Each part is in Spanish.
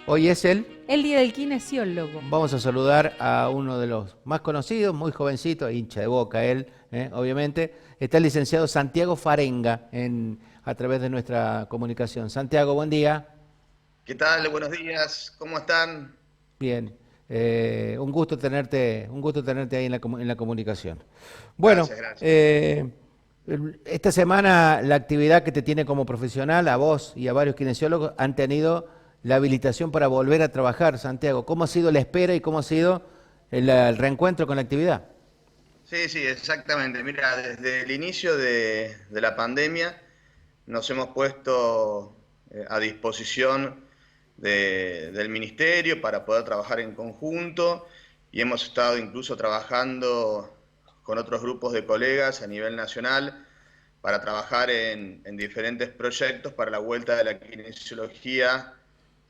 Hoy es El día del kinesiólogo. vamos a saludar a uno de los más conocidos, muy jovencito, hincha de Boca él, obviamente. Está el licenciado Santiago Farenga a través de nuestra comunicación. Santiago, buen día. ¿Qué tal? Buenos días, ¿cómo están? Bien. Un gusto tenerte ahí en la comunicación. Bueno, Gracias, gracias. esta semana la actividad que te tiene como profesional, a vos y a varios kinesiólogos, han tenido la habilitación para volver a trabajar, Santiago. ¿Cómo ha sido la espera y cómo ha sido el reencuentro con la actividad? Sí, sí, exactamente. Mira, desde el inicio de la pandemia nos hemos puesto a disposición del ministerio para poder trabajar en conjunto y hemos estado incluso trabajando con otros grupos de colegas a nivel nacional para trabajar en diferentes proyectos para la vuelta de la kinesiología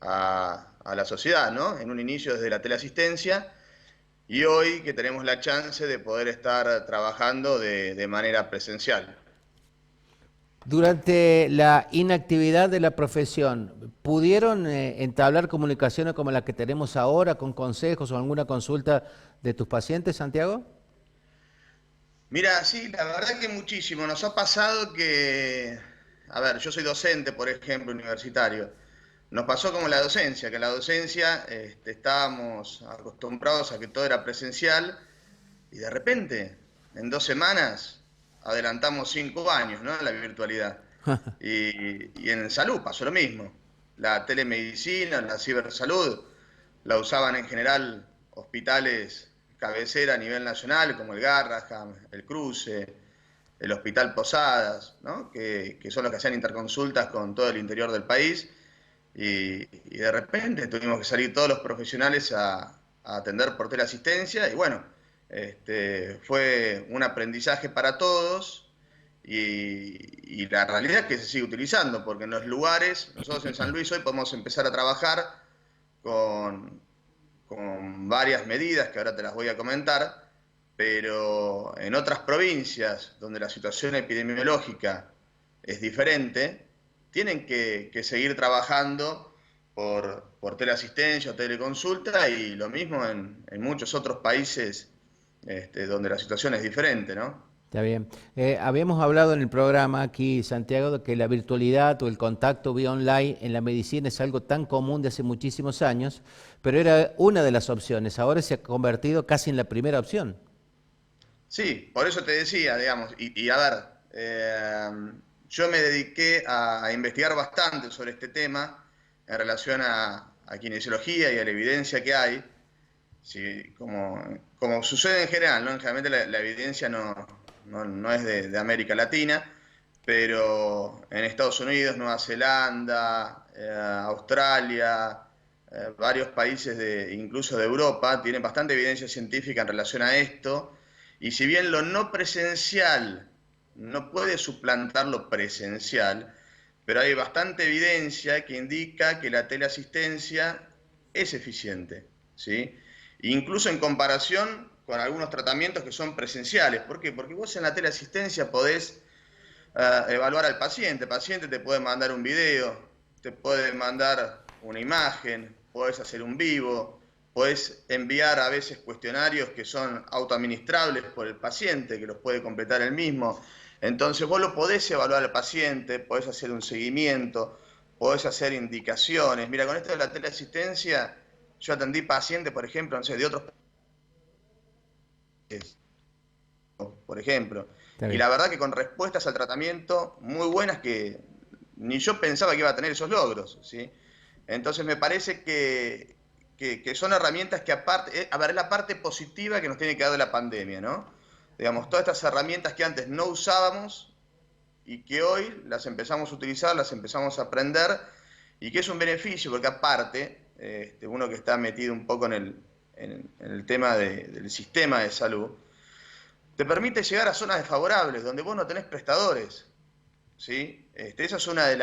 a la sociedad, ¿no? En un inicio desde la teleasistencia. Y hoy que tenemos la chance de poder estar trabajando de manera presencial. Durante la inactividad de la profesión, ¿pudieron entablar comunicaciones como la que tenemos ahora, con consejos o alguna consulta de tus pacientes, Santiago? Mira, sí, la verdad que muchísimo. Nos ha pasado que, a ver, yo soy docente, por ejemplo, universitario. Nos pasó como la docencia, que en la docencia estábamos acostumbrados a que todo era presencial y de repente, en 2 semanas, adelantamos 5 años, ¿no? En la virtualidad. Y en salud pasó lo mismo. La telemedicina, la cibersalud, la usaban en general hospitales cabecera a nivel nacional, como el Garraham, el Cruce, el Hospital Posadas, ¿no? Que son los que hacían interconsultas con todo el interior del país. Y de repente tuvimos que salir todos los profesionales a atender por teleasistencia y bueno, fue un aprendizaje para todos y la realidad es que se sigue utilizando porque en los lugares, nosotros en San Luis hoy podemos empezar a trabajar con, con varias medidas que ahora te las voy a comentar, pero en otras provincias donde la situación epidemiológica es diferente, tienen que seguir trabajando por teleasistencia o teleconsulta y lo mismo en muchos otros países donde la situación es diferente, ¿no? Está bien. Habíamos hablado en el programa aquí, Santiago, de que la virtualidad o el contacto vía online en la medicina es algo tan común de hace muchísimos años, pero era una de las opciones. Ahora se ha convertido casi en la primera opción. Sí, por eso te decía, digamos, y a ver, yo me dediqué a investigar bastante sobre este tema en relación a kinesiología y a la evidencia que hay, sí, como sucede en general, ¿no? Generalmente la evidencia no es de América Latina, pero en Estados Unidos, Nueva Zelanda, Australia, varios países incluso de Europa tienen bastante evidencia científica en relación a esto, y si bien lo no presencial no puede suplantar lo presencial, pero hay bastante evidencia que indica que la teleasistencia es eficiente, ¿sí? Incluso en comparación con algunos tratamientos que son presenciales. ¿Por qué? Porque vos en la teleasistencia podés evaluar al paciente. El paciente te puede mandar un video, te puede mandar una imagen, podés hacer un vivo, podés enviar a veces cuestionarios que son autoadministrables por el paciente, que los puede completar él mismo. Entonces vos lo podés evaluar al paciente, podés hacer un seguimiento, podés hacer indicaciones. Mira, con esto de la teleasistencia, yo atendí pacientes, por ejemplo, no sé, de otros países, por ejemplo. Está Y bien. la verdad que con respuestas al tratamiento muy buenas que ni yo pensaba que iba a tener esos logros, ¿sí? Entonces me parece que son herramientas que aparte, a ver, es la parte positiva que nos tiene que dar de la pandemia, ¿no? Digamos, todas estas herramientas que antes no usábamos y que hoy las empezamos a utilizar, las empezamos a aprender y que es un beneficio porque aparte, uno que está metido un poco en el tema del sistema de salud, te permite llegar a zonas desfavorables donde vos no tenés prestadores, ¿sí? Esa es una de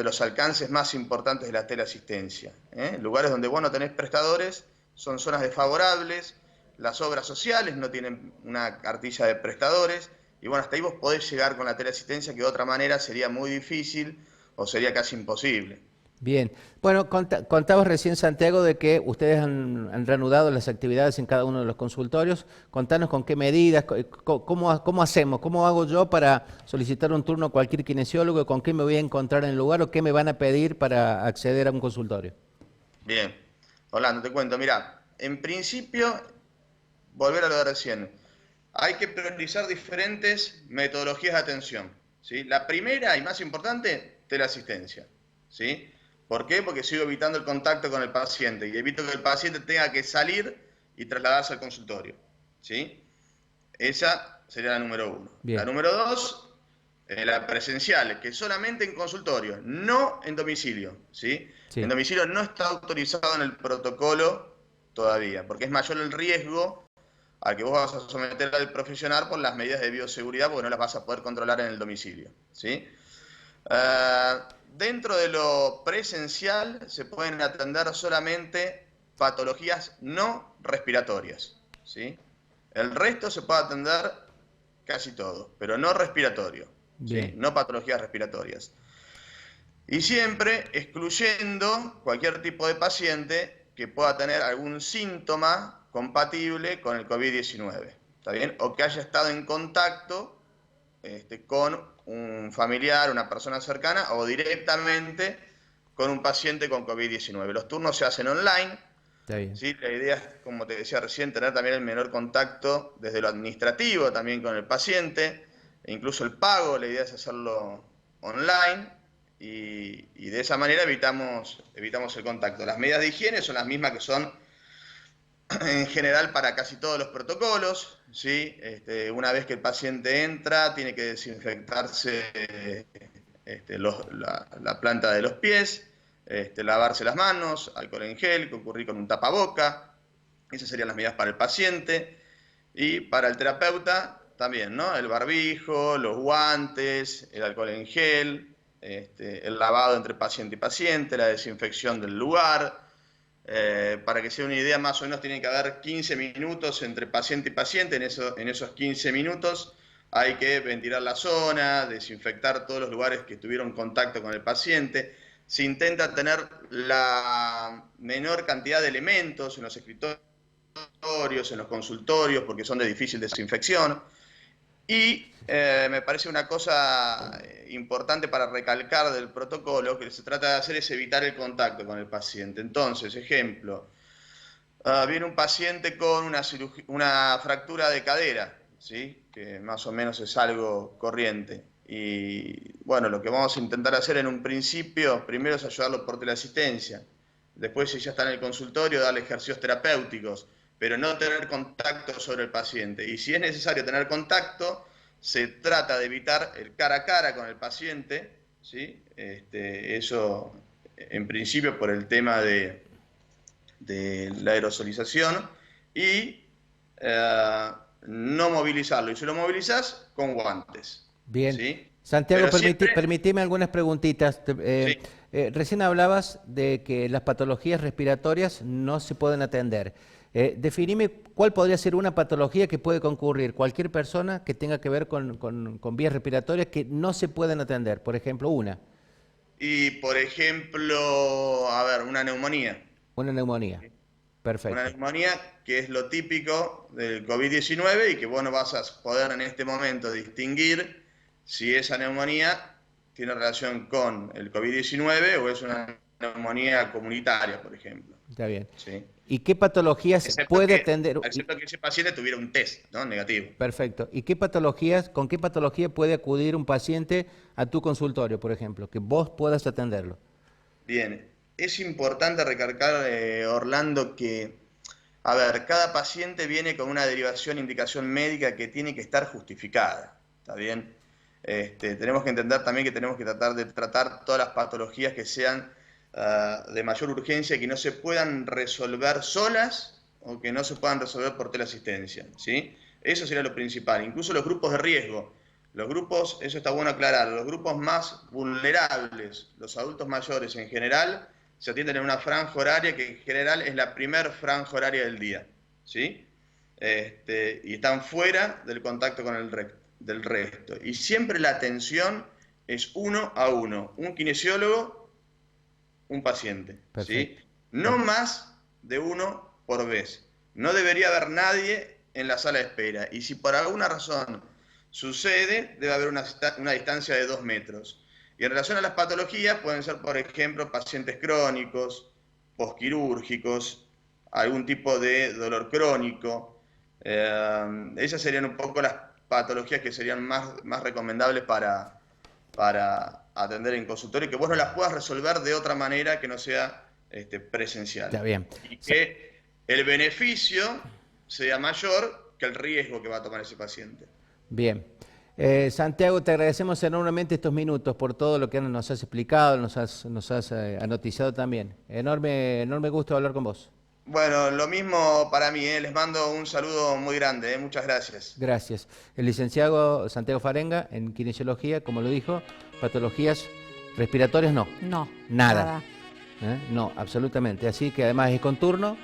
los alcances más importantes de la teleasistencia, ¿eh? Lugares donde vos no tenés prestadores son zonas desfavorables, las obras sociales no tienen una cartilla de prestadores, y bueno, hasta ahí vos podés llegar con la teleasistencia que de otra manera sería muy difícil o sería casi imposible. Bien. Bueno, contabas recién, Santiago, de que ustedes han reanudado las actividades en cada uno de los consultorios. Contanos con qué medidas, cómo hacemos, cómo hago yo para solicitar un turno a cualquier kinesiólogo, con qué me voy a encontrar en el lugar o qué me van a pedir para acceder a un consultorio. Bien, Orlando, te cuento, mira, en principio, volver a lo de recién, hay que priorizar diferentes metodologías de atención, ¿sí? La primera y más importante, teleasistencia, ¿sí? ¿Por qué? Porque sigo evitando el contacto con el paciente y evito que el paciente tenga que salir y trasladarse al consultorio, ¿sí? Esa sería la número uno. La Bien, número dos, la presencial, que solamente en consultorio, no en domicilio, ¿sí? En sí, domicilio no está autorizado en el protocolo todavía, porque es mayor el riesgo al que vos vas a someter al profesional por las medidas de bioseguridad, porque no las vas a poder controlar en el domicilio, ¿sí? Dentro de lo presencial se pueden atender solamente patologías no respiratorias, ¿sí? El resto se puede atender casi todo, pero no respiratorio, ¿sí? bien, No patologías respiratorias. Y siempre excluyendo cualquier tipo de paciente que pueda tener algún síntoma compatible con el COVID-19, ¿está bien? O que haya estado en contacto con un familiar, una persona cercana o directamente con un paciente con COVID-19. Los turnos se hacen online, está bien. ¿sí? La idea es, como te decía recién, tener también el menor contacto desde lo administrativo también con el paciente, e incluso el pago, la idea es hacerlo online y de esa manera evitamos el contacto. Las medidas de higiene son las mismas que son en general para casi todos los protocolos, ¿sí? Una vez que el paciente entra, tiene que desinfectarse la planta de los pies, lavarse las manos, alcohol en gel, concurrir con un tapaboca. Esas serían las medidas para el paciente. Y para el terapeuta también, ¿no? El barbijo, los guantes, el alcohol en gel, el lavado entre paciente y paciente, la desinfección del lugar. Para que sea una idea, más o menos tiene que haber 15 minutos entre paciente y paciente. En esos 15 minutos hay que ventilar la zona, desinfectar todos los lugares que tuvieron contacto con el paciente. Se intenta tener la menor cantidad de elementos en los escritorios, en los consultorios, porque son de difícil desinfección. Y me parece una cosa importante para recalcar del protocolo, que se trata de hacer es evitar el contacto con el paciente. Entonces, ejemplo, viene un paciente con una fractura de cadera, ¿sí? Que más o menos es algo corriente. Y bueno, lo que vamos a intentar hacer en un principio, primero es ayudarlo por teleasistencia. Después, si ya está en el consultorio, darle ejercicios terapéuticos, pero no tener contacto sobre el paciente. Y si es necesario tener contacto, se trata de evitar el cara a cara con el paciente, ¿sí? Eso, en principio, por el tema de la aerosolización y no movilizarlo. Y si lo movilizás, con guantes, Bien. ¿sí? Santiago, Pero siempre, permitime algunas preguntitas. sí. Recién hablabas de que las patologías respiratorias no se pueden atender. Definime cuál podría ser una patología que puede concurrir cualquier persona que tenga que ver con vías respiratorias que no se pueden atender. Por ejemplo, Y por ejemplo, a ver, una neumonía. una Perfecto. neumonía que es lo típico del COVID-19 y que vos no vas a poder en este momento distinguir si esa neumonía tiene relación con el COVID-19 o es una neumonía comunitaria, por ejemplo, Está bien. ¿sí? ¿Y qué patologías Excepto puede que, atender? excepto que ese paciente tuviera un test, ¿no? Negativo. Perfecto. ¿Y qué patologías, con qué patología puede acudir un paciente a tu consultorio, por ejemplo, que vos puedas atenderlo? Bien, es importante recalcar, Orlando, que, a ver, cada paciente viene con una derivación, indicación médica que tiene que estar justificada, ¿está bien? Tenemos que entender también que tenemos que tratar de tratar todas las patologías que sean de mayor urgencia y que no se puedan resolver solas o que no se puedan resolver por teleasistencia, ¿sí? Eso sería lo principal. Incluso los grupos de riesgo. Los grupos, eso está bueno aclarar, los grupos más vulnerables, los adultos mayores en general, se atienden en una franja horaria que en general es la primer franja horaria del día, ¿sí? Y están fuera del contacto con del resto. Y siempre la atención es uno a uno, un kinesiólogo, un paciente, ¿sí? Perfecto. No más de uno por vez. No debería haber nadie en la sala de espera. Y si por alguna razón sucede, debe haber una distancia de 2 metros. Y en relación a las patologías, pueden ser, por ejemplo, pacientes crónicos, posquirúrgicos, algún tipo de dolor crónico. Esas serían un poco las patologías que serían más recomendables para atender en consultorio y que vos no las puedas resolver de otra manera que no sea presencial. Está bien. Y que el beneficio sea mayor que el riesgo que va a tomar ese paciente. Bien. Santiago, te agradecemos enormemente estos minutos por todo lo que nos has explicado, nos has anoticiado también. Enorme gusto hablar con vos. Bueno, lo mismo para mí, les mando un saludo muy grande, muchas gracias. Gracias. El licenciado Santiago Farenga en kinesiología, como lo dijo, patologías respiratorias no. No. Nada. No, absolutamente. Así que además es con turno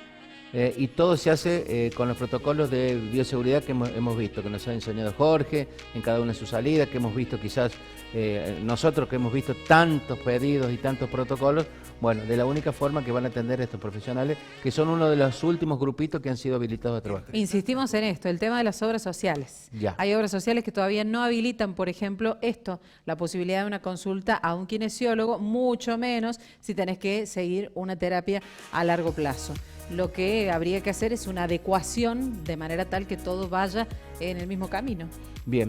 y todo se hace con los protocolos de bioseguridad que hemos visto, que nos ha enseñado Jorge en cada una de sus salidas, que hemos visto quizás nosotros que hemos visto tantos pedidos y tantos protocolos, bueno, de la única forma que van a atender estos profesionales, que son uno de los últimos grupitos que han sido habilitados a trabajar. Insistimos en esto, el tema de las obras sociales. Ya. Hay obras sociales que todavía no habilitan, por ejemplo, esto, la posibilidad de una consulta a un kinesiólogo, mucho menos si tenés que seguir una terapia a largo plazo. Lo que habría que hacer es una adecuación de manera tal que todo vaya en el mismo camino. Bien.